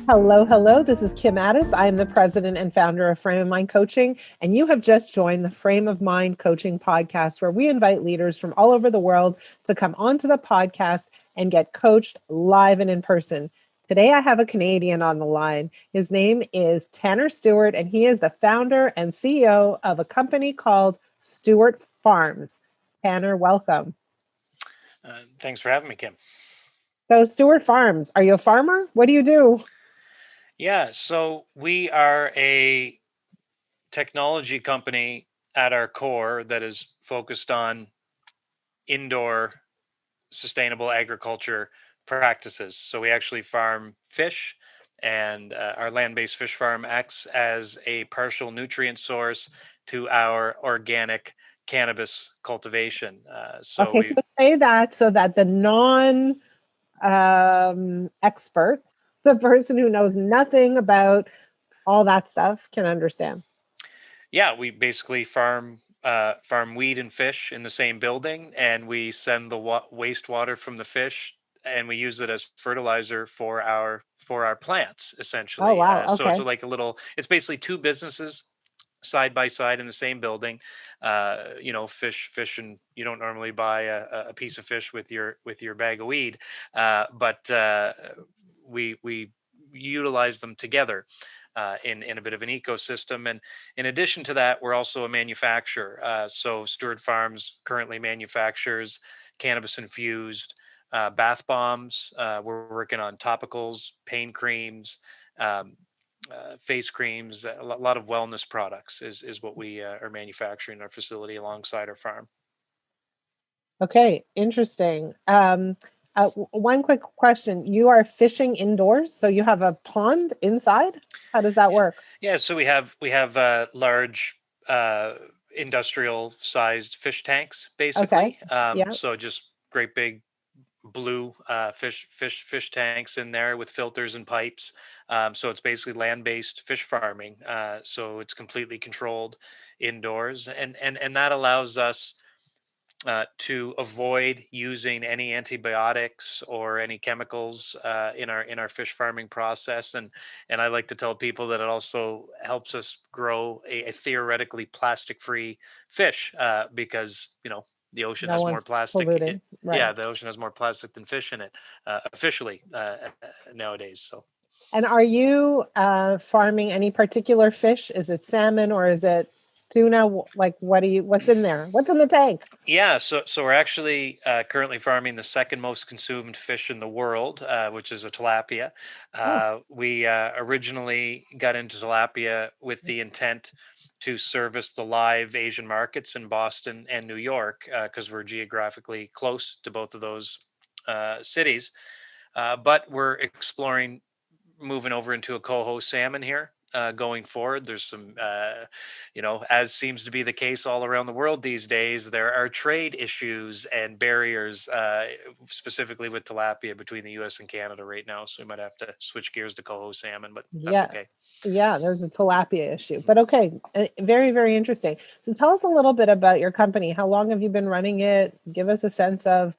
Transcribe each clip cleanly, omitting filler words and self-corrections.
Hello, hello. This is Kim Addis. I am the president and founder of Frame of Mind Coaching, and you have just joined the Frame of Mind Coaching podcast, where we invite leaders from all over the world to come onto the podcast and get coached live and in person. Today, I have a Canadian on the line. His name is Tanner Stewart, and he is the founder and CEO of a company called Stewart Farms. Tanner, welcome. Thanks for having me, Kim. So, Stewart Farms, are you a farmer? What do you do? Yeah, so we are a technology company at our core that is focused on indoor sustainable agriculture practices. So we actually farm fish, and our land based fish farm acts as a partial nutrient source to our organic cannabis cultivation. So Okay, we so say that so that the non expert, the person who knows nothing about all that stuff, can understand. Yeah, we basically farm weed and fish in the same building, and we send the wastewater from the fish, and we use it as fertilizer for our plants, Oh, essentially. wow. So it's Okay. like a little. It's basically two businesses side by side in the same building. Fish, and you don't normally buy a piece of fish with your bag of weed, but we utilize them together in a bit of an ecosystem. And in addition to that, we're also a manufacturer. So Stewart Farms currently manufactures cannabis infused bath bombs. We're working on topicals, pain creams, um, face creams. A lot of wellness products is what we are manufacturing in our facility alongside our farm. Okay. Interesting. One quick question. You are fishing indoors, so you have a pond inside? How does that Yeah, work? yeah. So we have large uh, industrial sized fish tanks, Okay. basically. Yeah. So just great big blue fish tanks in there with filters and pipes. So it's basically land based fish farming. So it's completely controlled indoors, and that allows us to avoid using any antibiotics or any chemicals in our fish farming process. And I like to tell people that it also helps us grow a theoretically plastic free fish, because the ocean No has more one's plastic. polluting. Right. Yeah, the ocean has more plastic than fish in it, officially, nowadays. So. And are you farming any particular fish? Is it salmon or is it tuna? Like, what's in there? What's in the tank? Yeah, so we're actually currently farming the second most consumed fish in the world, which is a tilapia. Oh, We originally got into tilapia with the intent to service the live Asian markets in Boston and New York, because we're geographically close to both of those cities. But we're exploring moving over into a coho salmon here going forward. There's some, as seems to be the case all around the world these days, there are trade issues and barriers, specifically with tilapia between the U.S. and Canada right now. So we might have to switch gears to coho salmon, but that's yeah. okay. Yeah, there's a tilapia issue. But okay, very, very interesting. So tell us a little bit about your company. How long have you been running it? Give us a sense of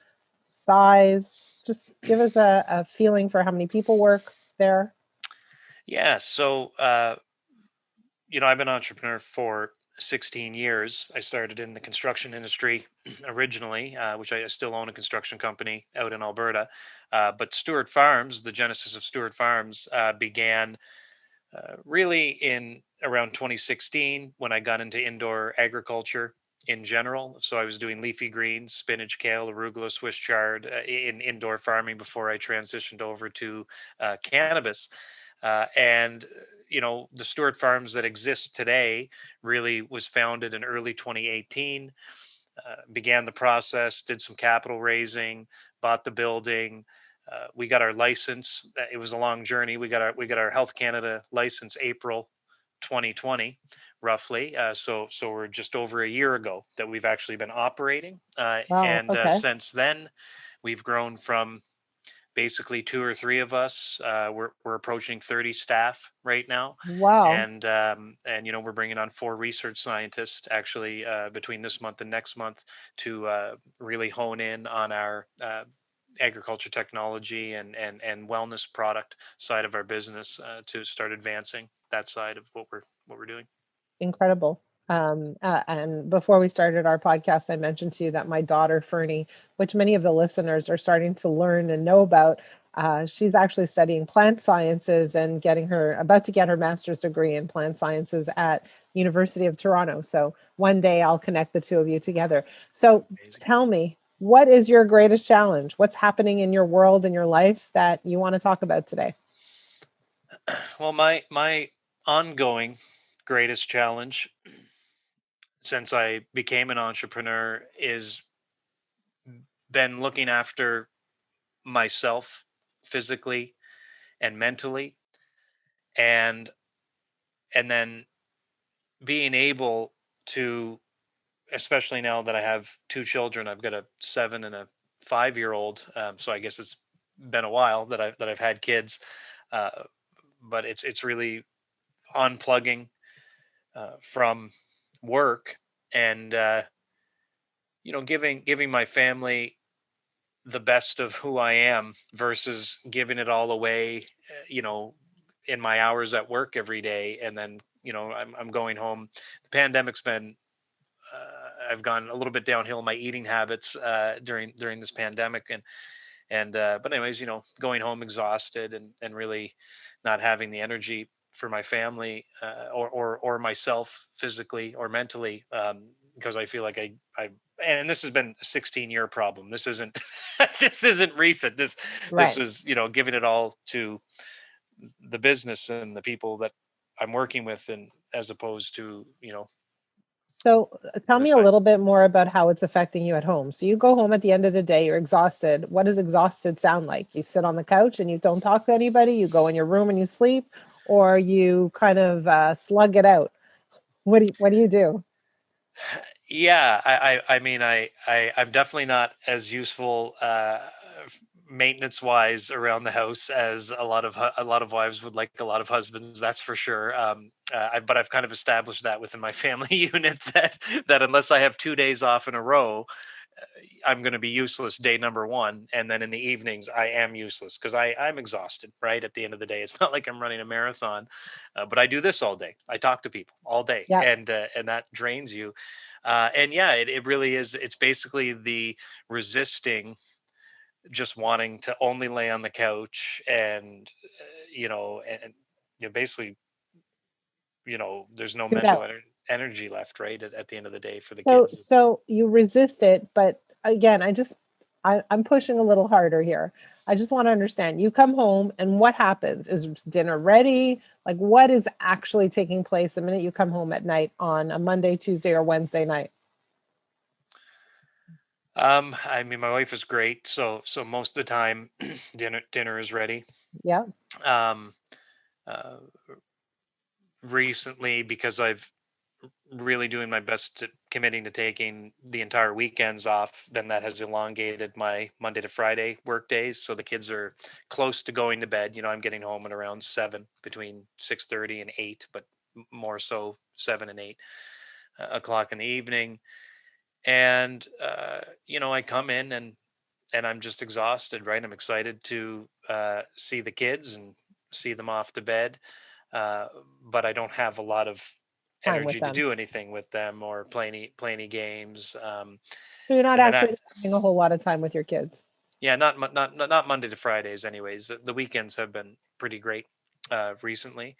size. Just give us a feeling for how many people work there. Yeah. So, I've been an entrepreneur for 16 years. I started in the construction industry originally, which I still own a construction company out in Alberta. But Stewart Farms, the genesis of Stewart Farms, began really in around 2016 when I got into indoor agriculture in general. So I was doing leafy greens, spinach, kale, arugula, Swiss chard in indoor farming before I transitioned over to cannabis. And the Stewart Farms that exist today really was founded in early 2018. Began the process, did some capital raising, bought the building. We got our license. It was a long journey. We got our Health Canada license April 2020, roughly. So we're just over a year ago that we've actually been operating, Wow. and Okay. since then we've grown from basically two or three of us. We're approaching 30 staff right now, Wow. and we're bringing on four research scientists actually between this month and next month to really hone in on our agriculture technology and wellness product side of our business to start advancing that side of what we're doing. Incredible. And before we started our podcast, I mentioned to you that my daughter, Fernie, which many of the listeners are starting to learn and know about, she's actually studying plant sciences and about to get her master's degree in plant sciences at University of Toronto. So one day I'll connect the two of you together. So Amazing. tell me, what is your greatest challenge? What's happening in your world, in your life that you want to talk about today? Well, my ongoing greatest challenge since I became an entrepreneur is been looking after myself physically and mentally, and and then being able to, especially now that I have two children. I've got a 7 and a 5-year-old, so I guess it's been a while that I've had kids, uh, but it's really unplugging from work and giving my family the best of who I am versus giving it all away, in my hours at work every day, and then I'm going home. The pandemic's been I've gone a little bit downhill in my eating habits during this pandemic, and but anyways, going home exhausted and really not having the energy for my family or myself physically or mentally, because I feel like I and this has been a 16-year problem. This isn't this isn't recent. This Right. is giving it all to the business and the people that I'm working with, and as opposed to So tell other me a side. little bit more about how it's affecting you at home. So you go home at the end of the day, you're exhausted. What does exhausted sound like? You sit on the couch and you don't talk to anybody, you go in your room and you sleep, or you kind of slug it out. What do you do? Yeah, I mean, I'm definitely not as useful maintenance wise around the house as a lot of wives would like, a lot of husbands. That's for sure. But I've kind of established that within my family unit that unless I have 2 days off in a row, I'm going to be useless day number one, and then in the evenings I am useless because I'm exhausted. Right at the end of the day, it's not like I'm running a marathon, but I do this all day. I talk to people all day, Yeah. and that drains you. And yeah, it really is. It's basically the resisting, just wanting to only lay on the couch and and basically there's no Tune mental out. energy left, right, at the end of the day for the So kids. so you resist it, but again, I'm pushing a little harder here. I just want to understand. You come home and what happens? Is dinner ready? Like what is actually taking place the minute you come home at night on a Monday, Tuesday, or Wednesday night? I mean, my wife is great, so most of the time, dinner is ready. Yeah. Um, uh, Recently, because I've really doing my best to committing to taking the entire weekends off, then that has elongated my Monday to Friday work days. So the kids are close to going to bed. I'm getting home at around 7, between 6:30 and 8, but more so 7 and 8 o'clock in the evening. And I come in and I'm just exhausted. Right, I'm excited to see the kids and see them off to bed, uh, but I don't have a lot of Time with energy to them. do anything with them or play any games. So you're not And then I, actually spending a whole lot of time with your kids. yeah, not Monday to Fridays. Anyways, the weekends have been pretty great recently,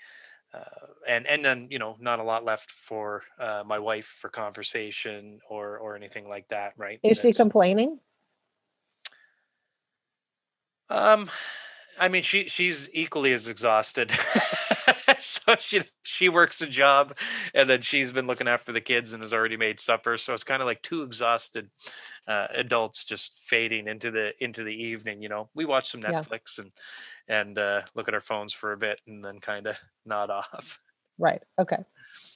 and then not a lot left for my wife for conversation or anything like that. Right? Is she That's complaining? um I mean, she's equally as exhausted. So she works a job, and then she's been looking after the kids and has already made supper. So it's kind of like two exhausted adults just fading into the evening. We watch some Yeah. Netflix and look at our phones for a bit, and then kind of nod off. Right. Okay.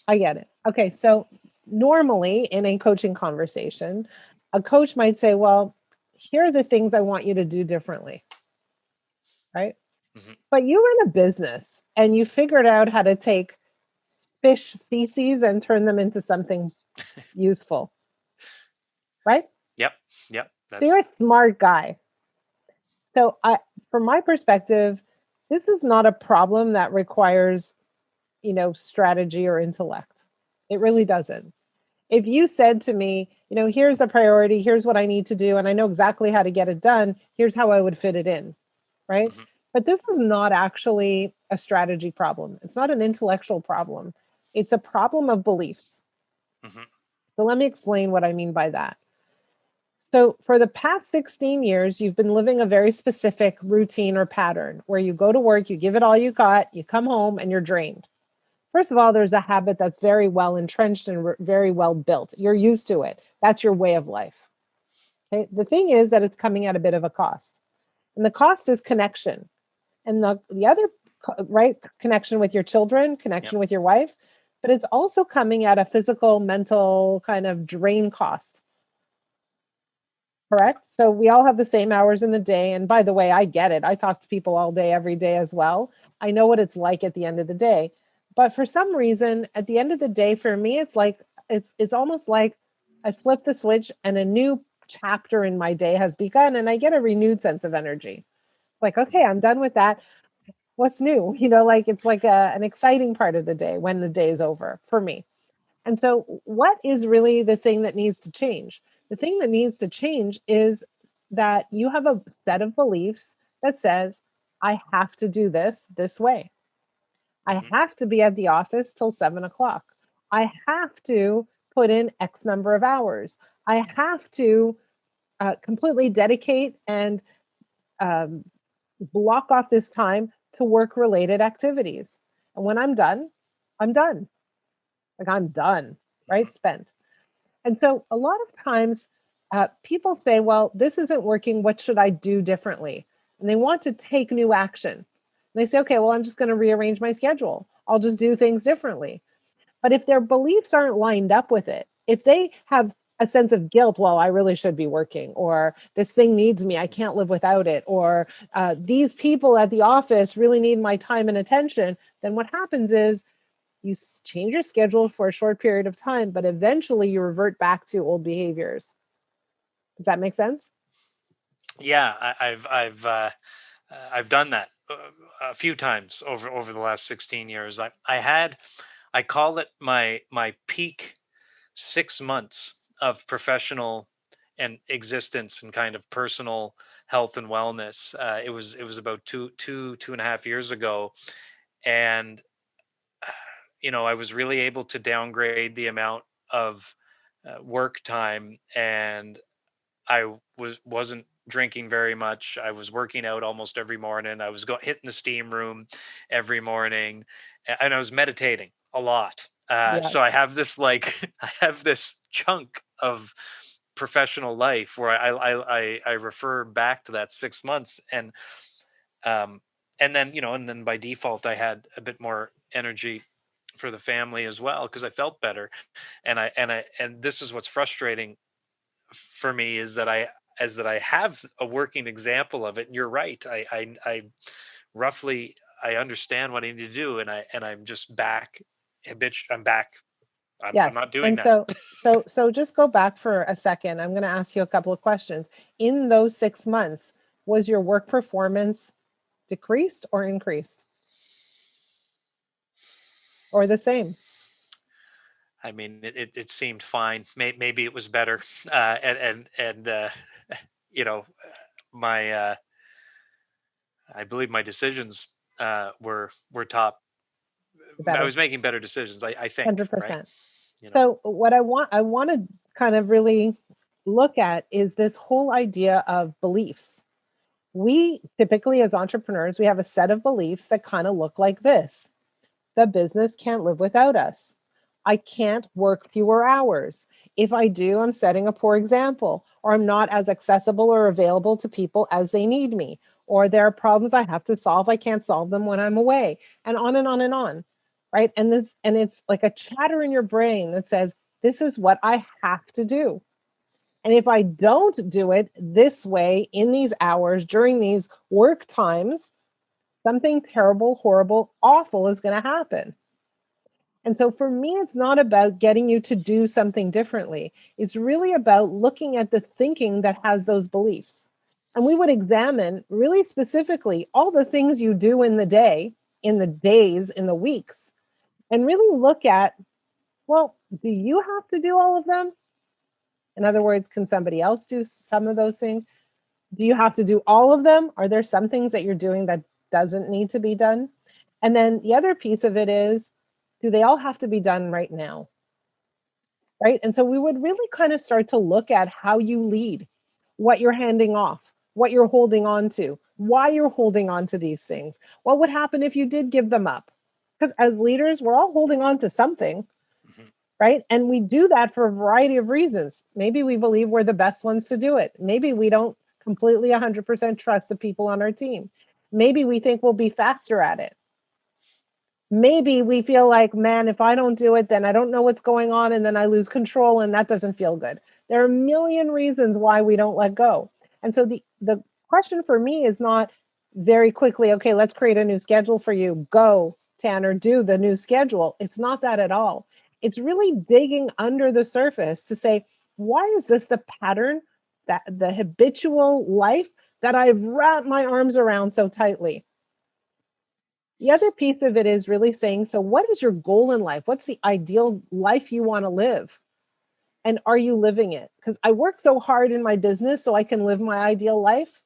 I get it. Okay. So normally in a coaching conversation, a coach might say, well, here are the things I want you to do differently. Right. Mhm. But you run a business and you figured out how to take fish feces and turn them into something useful. Right. Yep, yep. So you're a smart guy. So from my perspective, this is not a problem that requires, strategy or intellect. It really doesn't. If you said to me, here's the priority, here's what I need to do, and I know exactly how to get it done, here's how I would fit it in, right? Hmm. But this is not actually a strategy problem. It's not an intellectual problem. It's a problem of beliefs. Hmm. So let me explain what I mean by that. So, for the past 16 years, you've been living a very specific routine or pattern where you go to work, you give it all you got, you come home, and you're drained. First of all, there's a habit that's very well entrenched and very well built. You're used to it. That's your way of life. Okay. The thing is that it's coming at a bit of a cost. And the cost is connection. And the other, right, connection with your children, Yep. connection with your wife, but it's also coming at a physical, mental kind of drain cost. Yep. Correct. So we all have the same hours in the day. And by the way, I get it. I talk to people all day, every day as well. I know what it's like at the end of the day. But for some reason, at the end of the day, for me, it's like it's almost like I flip the switch and a new chapter in my day has begun and I get a renewed sense of energy. Like, okay, I'm done with that. What's new? Like it's like an exciting part of the day when the day is over for me. And so, what is really the thing that needs to change? The thing that needs to change is that you have a set of beliefs that says, I have to do this way. I Hmm. have to be at the office till 7 o'clock. I have to put in X number of hours. I have to completely dedicate and um, block off this time to work related activities. And when I'm done, I'm done. Like I'm done, Hmm. right? Spent. And so a lot of times people say, well, this isn't working. What should I do differently? And they want to take new action. And they say, okay, well, I'm just going to rearrange my schedule. I'll just do things differently. But if their beliefs aren't lined up with it, if they have a sense of guilt, well, I really should be working, or this thing needs me, I can't live without it, or these people at the office really need my time and attention, then what happens is you change your schedule for a short period of time, but eventually you revert back to old behaviors. Does that make sense? Yeah, I've done that a few times over the last 16 years. I call it my peak 6 months of professional and existence and kind of personal health and wellness. It was about two and a half years ago, and I was really able to downgrade the amount of work time, and I wasn't drinking very much. I was working out almost every morning. I was hitting the steam room every morning, and I was meditating a lot. Yes. So I have this like I have this chunk of professional life where I refer back to that 6 months, um and then by default I had a bit more energy for the family as well because I felt better. And this is what's frustrating for me is that I have a working example of it. And you're right. I roughly I understand what I need to do, and I'm just back. Bitch, I'm back. I'm Yes. not doing And that. so just go back for a second. I'm going to ask you a couple of questions. In those 6 months, was your work performance decreased or increased or the same? I mean, it seemed fine. Maybe it was better. And you know, my I believe my decisions were top. I Better. was making better decisions. I think, right? 100%. You know. So what I want to kind of really look at is this whole idea of beliefs. We typically as entrepreneurs, we have a set of beliefs that kind of look like this. The business can't live without us. I can't work fewer hours. If I do, I'm setting a poor example, or I'm not as accessible or available to people as they need me, or there are problems I have to solve. I can't solve them when I'm away, and on and on and on. Right. And it's like a chatter in your brain that says, this is what I have to do. And if I don't do it this way in these hours during these work times, something terrible, horrible, awful is going to happen. And so for me, it's not about getting you to do something differently. It's really about looking at the thinking that has those beliefs. And we would examine really specifically all the things you do in the day, in the days, in the weeks, and really look at, well, do you have to do all of them? In other words, can somebody else do some of those things? Do you have to do all of them? Are there some things that you're doing that doesn't need to be done? And then the other piece of it is, do they all have to be done right now? Right. And so we would really kind of start to look at how you lead, what you're handing off, what you're holding on to, why you're holding on to these things. What would happen if you did give them up? Because as leaders, we're all holding on to something, Mhm. right? And we do that for a variety of reasons. Maybe we believe we're the best ones to do it. Maybe we don't completely 100% trust the people on our team. Maybe we think we'll be faster at it. Maybe we feel like, man, if I don't do it, then I don't know what's going on and then I lose control and that doesn't feel good. There are a million reasons why we don't let go. And so the question for me is not very quickly, okay, let's create a new schedule for you. Go, Tanner, do the new schedule. It's not that at all. It's really digging under the surface to say, why is this the pattern, that the habitual life that I've wrapped my arms around so tightly? The other piece of it is really saying, so what is your goal in life? What's the ideal life you want to live? And are you living it? Because I work so hard in my business so I can live my ideal life.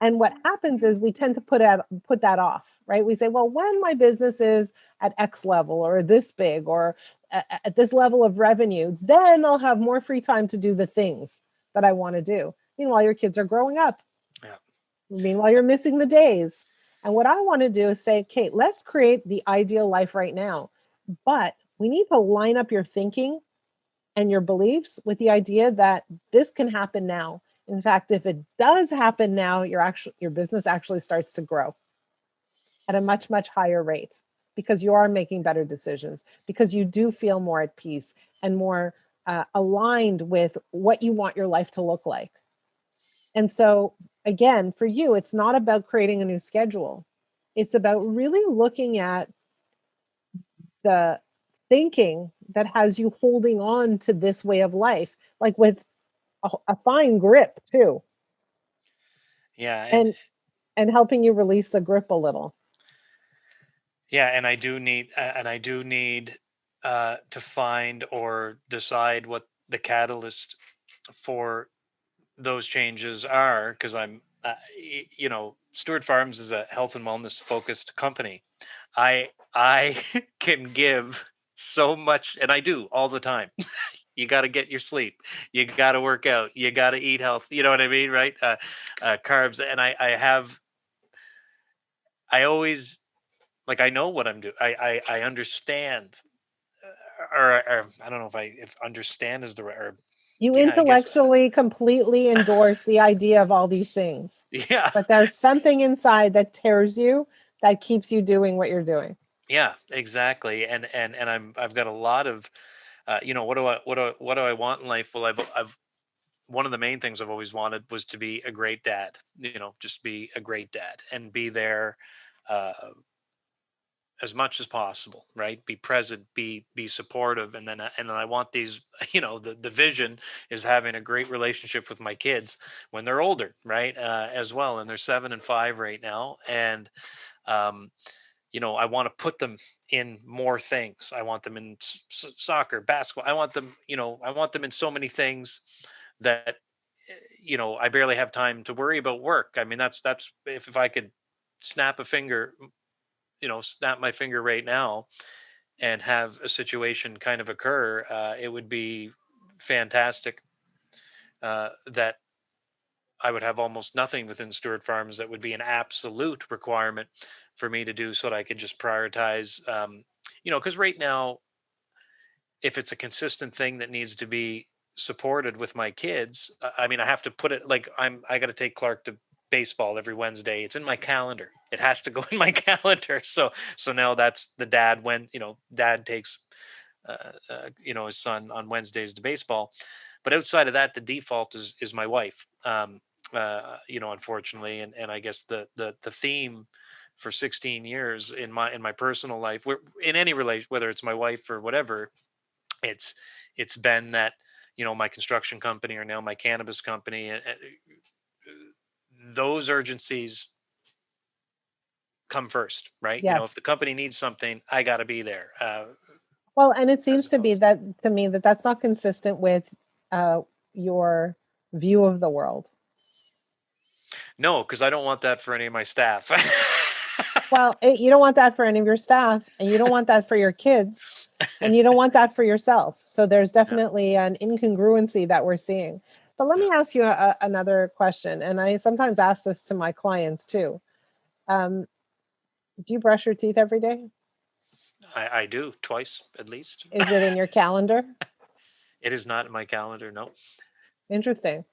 And what happens is we tend to put that off, right? We say, well, when my business is at X level or this big or at this level of revenue, then I'll have more free time to do the things that I want to do. Meanwhile, your kids are growing up. Yeah. Meanwhile, you're missing the days. And what I want to do is say, Kate, let's create the ideal life right now. But we need to line up your thinking and your beliefs with the idea that this can happen now. In fact, if it does happen now, your business actually starts to grow at a much, much higher rate because you are making better decisions, because you do feel more at peace and more aligned with what you want your life to look like. And so, again, for you, it's not about creating a new schedule. It's about really looking at the thinking that has you holding on to this way of life, like with a fine grip too, Yeah. and helping you release the grip a little. And I do need to find or decide what the catalyst for those changes are, because Stewart Farms is a health and wellness focused company. I can give so much, and I do all the time. You got to get your sleep. You got to work out. You got to eat health. You know what I mean, right? Carbs, and I always, like, I know what I'm doing. I understand, or I don't know if understand is the right. Or You yeah, I guess intellectually completely endorse the idea of all these things, yeah. but there's something inside that tears you, that keeps you doing what you're doing. Yeah, exactly. And I've got a lot of what do I want in life? Well, I've one of the main things I've always wanted was to be a great dad. Just be a great dad and be there uh, as much as possible, right? Be present, be supportive, and then I want these. The vision is having a great relationship with my kids when they're older, right? As well, and they're 7 and 5 right now, and um, I want to put them in more things. I want them in soccer, basketball. I want them in so many things that I barely have time to worry about work. I mean, that's if I could snap a finger, snap my finger right now and have a situation kind of occur, it would be fantastic. That I would have almost nothing within Stewart Farms that would be an absolute requirement for me to do, so that I could just prioritize. Because right now, if it's a consistent thing that needs to be supported with my kids, I mean, I have to put it like I got to take Clark to baseball every Wednesday. It's in my calendar. It has to go in my calendar. So now that's the dad when dad takes his son on Wednesdays to baseball. But outside of that, the default is my wife. Unfortunately, and I guess the theme for 16 years in my personal life, in any relation, whether it's my wife or whatever, it's it's been that my construction company, or now my cannabis company, those urgencies come first, right? You know, if Yes. the company needs something, I got to be there. Well, and it As seems to be opposed, that to me that that's not consistent with your view of the world. no, because I don't want that for any of my staff. Well, you don't want that for any of your staff, and you don't want that for your kids, and you don't want that for yourself. So there's Yeah, definitely an incongruency that we're seeing. But let yeah, me ask you another question, and I sometimes ask this to my clients too. Um, do you brush your teeth every day? I do twice at least. Is it in your calendar? It is not in my calendar. No. Interesting.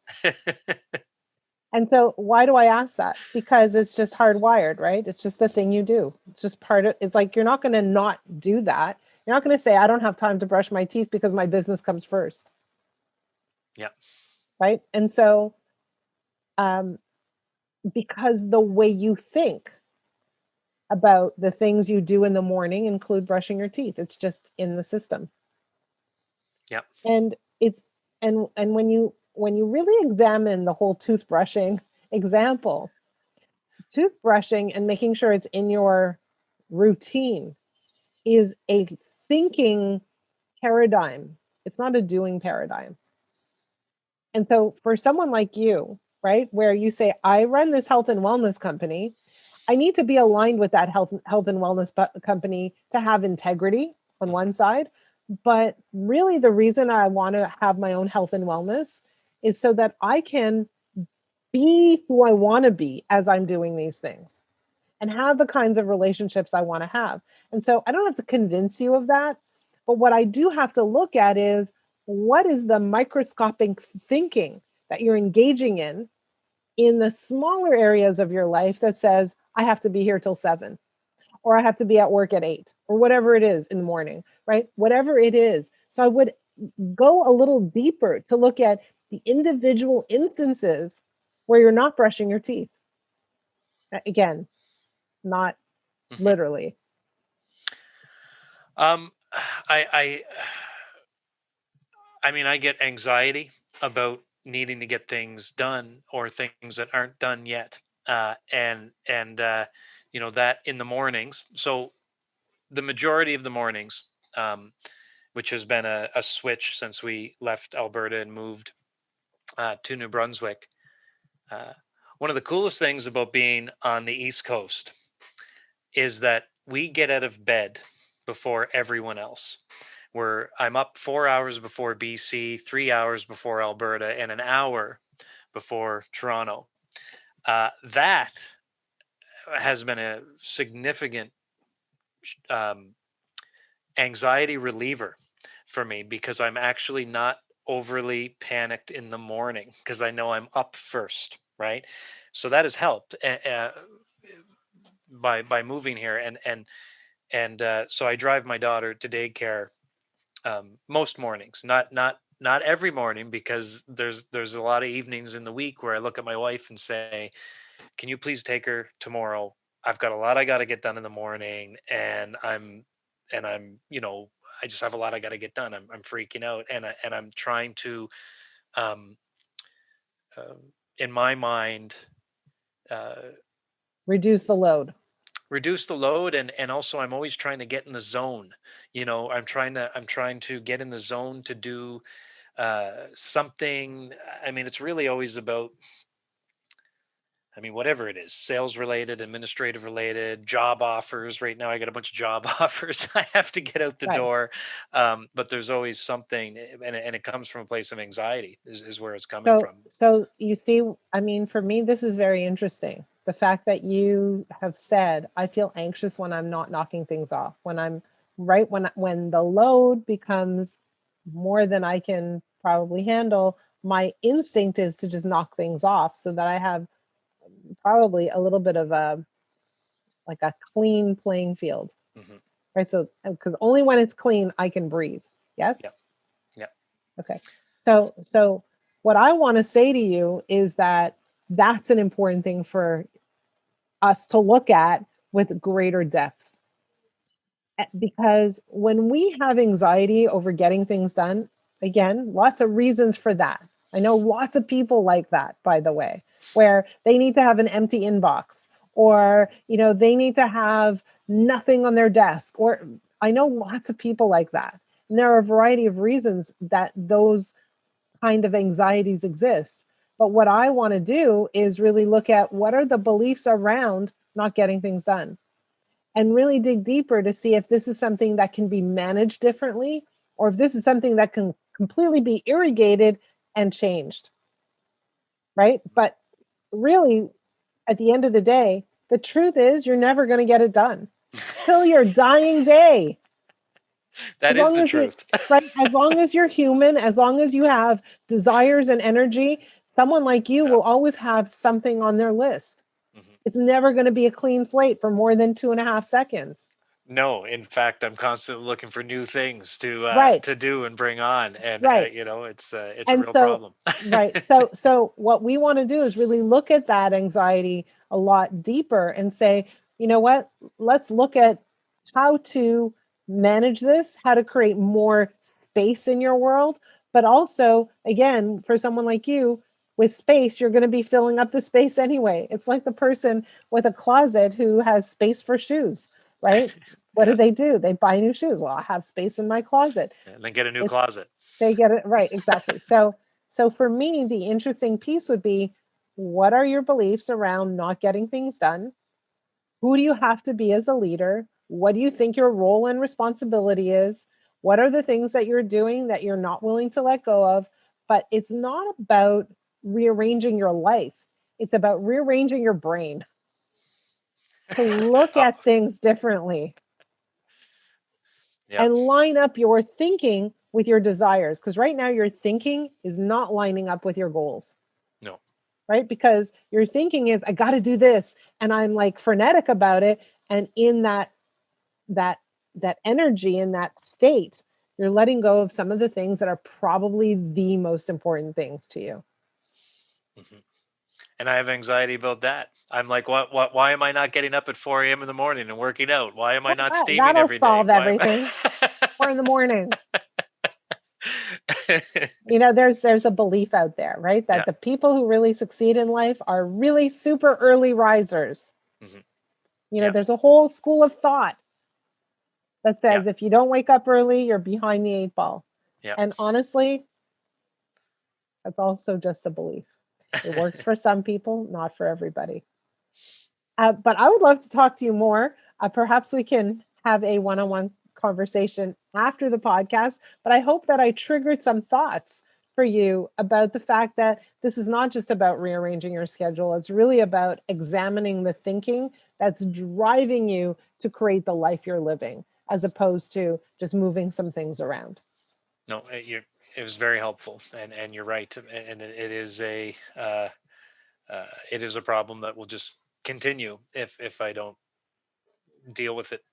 And so why do I ask that? Because it's just hardwired, right? It's just the thing you do. It's just part of it's like you're not going to not do that. You're not going to say I don't have time to brush my teeth because my business comes first, Yeah. right? And so um because the way you think about the things you do in the morning include brushing your teeth. It's just in the system. Yeah. And it's and when you really examine the whole toothbrushing example, toothbrushing and making sure it's in your routine is a thinking paradigm. It's not a doing paradigm. And so for someone like you, right, where you say, I run this health and wellness company, I need to be aligned with that health and wellness company to have integrity on Mhm. one side. But really, the reason I want to have my own health and wellness is so that I can be who I want to be as I'm doing these things and have the kinds of relationships I want to have. And so I don't have to convince you of that. But what I do have to look at is what is the microscopic thinking that you're engaging in the smaller areas of your life that says, I have to be here till 7, or I have to be at work at 8, or whatever it is in the morning, right? Whatever it is. So I would go a little deeper to look at the individual instances where you're not brushing your teeth. Again, not Mhm. literally. Um, I, I, I mean, I get anxiety about needing to get things done or things that aren't done yet. And you know that in the mornings. So the majority of the mornings, um, which has been a switch since we left Alberta and moved to New Brunswick. Uh, One of the coolest things about being on the East Coast is that we get out of bed before everyone else. Where I'm up 4 hours before BC, 3 hours before Alberta, and an hour before Toronto. That has been a significant um, anxiety reliever for me because I'm actually not overly panicked in the morning because I know I'm up first, right? So that has helped by moving here, and so I drive my daughter to daycare most mornings, not every morning because there's a lot of evenings in the week where I look at my wife and say, "Can you please take her tomorrow? I've got a lot I got to get done in the morning, and I'm I just have a lot I got to get done. I'm freaking out, and I'm trying to um, uh, in my mind." Uh, Reduce the load. Reduce the load, and also I'm always trying to get in the zone. I'm trying to get in the zone to do something. I mean, it's really always about, I mean, whatever it is, sales related, administrative related, job offers. Right now I got a bunch of job offers I have to get out the Right. door. But there's always something, and it comes from a place of anxiety is where it's coming So, from. so you see, I mean, for me, this is very interesting. The fact that you have said, I feel anxious when I'm not knocking things off, when I'm right when the load becomes more than I can probably handle, my instinct is to just knock things off so that I have probably a little bit of a like a clean playing field, Hmm. right? So, because only when it's clean, I can breathe. Yeah. Yes. Yeah. Okay. So what I want to say to you is that that's an important thing for us to look at with greater depth. Because when we have anxiety over getting things done, again, lots of reasons for that. I know lots of people like that, by the way, where they need to have an empty inbox, or, they need to have nothing on their desk, or I know lots of people like that. And there are a variety of reasons that those kind of anxieties exist. But what I want to do is really look at what are the beliefs around not getting things done, and really dig deeper to see if this is something that can be managed differently, or if this is something that can completely be irrigated and changed. Right. But really, at the end of the day, the truth is you're never going to get it done till your dying day. That As is long the as you, truth. right, as long as you're human, as long as you have desires and energy, someone like you Yeah. will always have something on their list. Mhm. It's never going to be a clean slate for more than 2.5 seconds. No, in fact, I'm constantly looking for new things Right, to do and bring on, and right. it's a And real so, problem. right. So what we want to do is really look at that anxiety a lot deeper and say, you know what? Let's look at how to manage this, how to create more space in your world. But also, again, for someone like you, with space, you're going to be filling up the space anyway. It's like the person with a closet who has space for shoes, right? What Yeah, do? They buy new shoes. Well, I have space in my closet. and then get a new It's closet. They get it right, exactly. So for me, the interesting piece would be, what are your beliefs around not getting things done? Who do you have to be as a leader? What do you think your role and responsibility is? What are the things that you're doing that you're not willing to let go of? But it's not about rearranging your life. It's about rearranging your brain to look Oh, at things differently yeah, and line up your thinking with your desires. Because right now, your thinking is not lining up with your goals, no, right? Because your thinking is, I got to do this. And I'm like frenetic about it. And in that, that energy, in that state, you're letting go of some of the things that are probably the most important things to you. hmm and I have anxiety about that. I'm like, what? Why am I not getting up at 4 a.m. in the morning and working out? Why am I Well, not steaming that'll every day? solve Why am everything. 4 in the morning. I? There's a belief out there, right? Yeah. That the people who really succeed in life are really super early risers. hmm Yeah. There's a whole school of thought that Yeah. says if you don't wake up early, you're behind the eight ball. Yeah. And honestly, that's also just a belief. It works for some people, not for everybody. But I would love to talk to you more. Perhaps we can have a one on one conversation after the podcast. But I hope that I triggered some thoughts for you about the fact that this is not just about rearranging your schedule, it's really about examining the thinking that's driving you to create the life you're living, as opposed to just moving some things around. No, it was very helpful, and you're right, and it is a problem that will just continue if I don't deal with it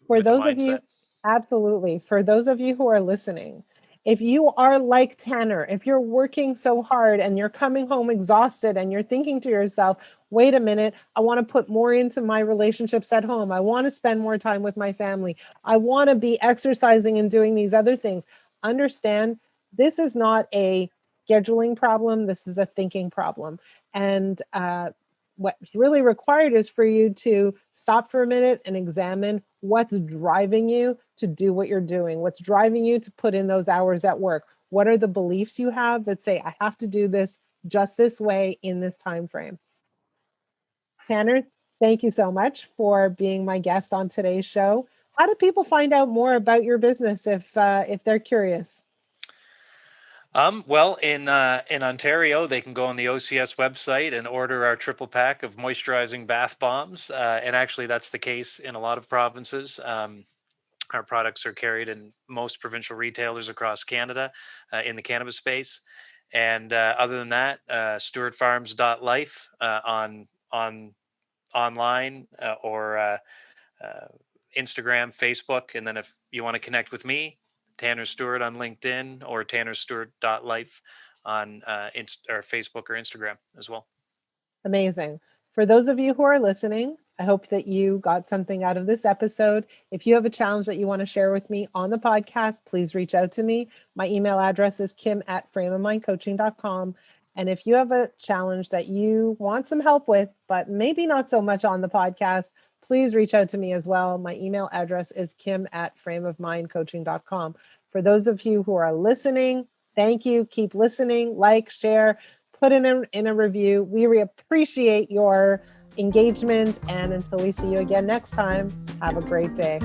For with a those of mindset. you, absolutely. For those of you who are listening, if you are like Tanner, if you're working so hard and you're coming home exhausted and you're thinking to yourself, wait a minute, I want to put more into my relationships at home. I want to spend more time with my family. I want to be exercising and doing these other things. Understand, this is not a scheduling problem. This is a thinking problem. And what's really required is for you to stop for a minute and examine what's driving you to do what you're doing, what's driving you to put in those hours at work. What are the beliefs you have that say, I have to do this just this way in this time frame? Tanner, thank you so much for being my guest on today's show. How do people find out more about your business if they're curious? Well, in Ontario, they can go on the OCS website and order our triple pack of moisturizing bath bombs. And actually, that's the case in a lot of provinces. Our products are carried in most provincial retailers across Canada in the cannabis space. And other than that, stewardfarms.life on online or uh, Instagram, Facebook, and then if you want to connect with me, Tanner Stewart on LinkedIn or tannerstewart.life on or Facebook or Instagram as well. Amazing. For those of you who are listening, I hope that you got something out of this episode. If you have a challenge that you want to share with me on the podcast, please reach out to me. My email address is kim@frameofmindcoaching.com. And if you have a challenge that you want some help with, but maybe not so much on the podcast, please reach out to me as well. My email address is kim@frameofmindcoaching.com. For those of you who are listening, thank you. Keep listening, like, share, put in a review. We appreciate your engagement. And until we see you again next time, have a great day.